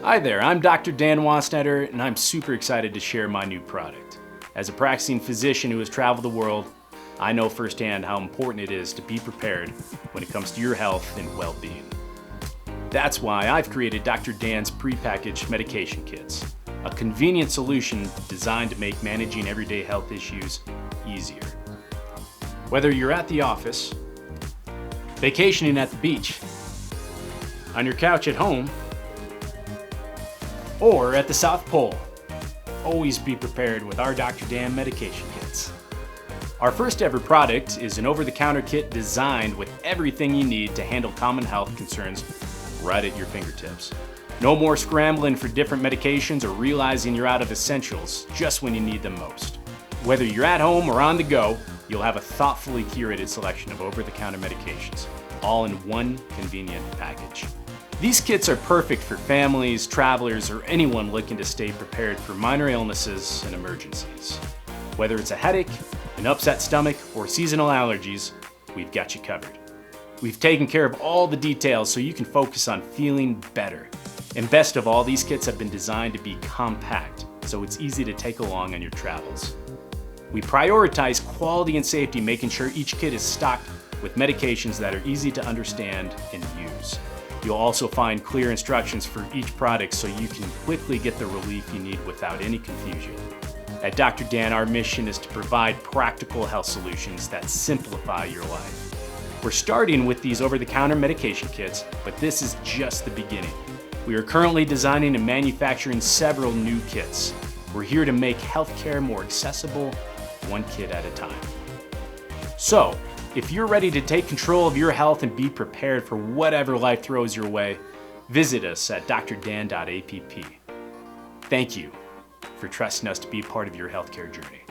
Hi there, I'm Dr. Dan Wasnetter, and I'm super excited to share my new product. As a practicing physician who has traveled the world, I know firsthand how important it is to be prepared when it comes to your health and well-being. That's why I've created Dr. Dan's prepackaged medication kits, a convenient solution designed to make managing everyday health issues easier. Whether you're at the office, vacationing at the beach, on your couch at home, or at the South Pole, always be prepared with our Dr. Dan medication kits. Our first ever product is an over-the-counter kit designed with everything you need to handle common health concerns right at your fingertips. No more scrambling for different medications or realizing you're out of essentials just when you need them most. Whether you're at home or on the go, you'll have a thoughtfully curated selection of over-the-counter medications, all in one convenient package. These kits are perfect for families, travelers, or anyone looking to stay prepared for minor illnesses and emergencies. Whether it's a headache, an upset stomach, or seasonal allergies, we've got you covered. We've taken care of all the details so you can focus on feeling better. And best of all, these kits have been designed to be compact, so it's easy to take along on your travels. We prioritize quality and safety, making sure each kit is stocked with medications that are easy to understand and use. You'll also find clear instructions for each product so you can quickly get the relief you need without any confusion. At Dr. Dan, our mission is to provide practical health solutions that simplify your life. We're starting with these over-the-counter medication kits, but this is just the beginning. We are currently designing and manufacturing several new kits. We're here to make healthcare more accessible, one kit at a time. So, if you're ready to take control of your health and be prepared for whatever life throws your way, visit us at drdan.app. Thank you for trusting us to be part of your healthcare journey.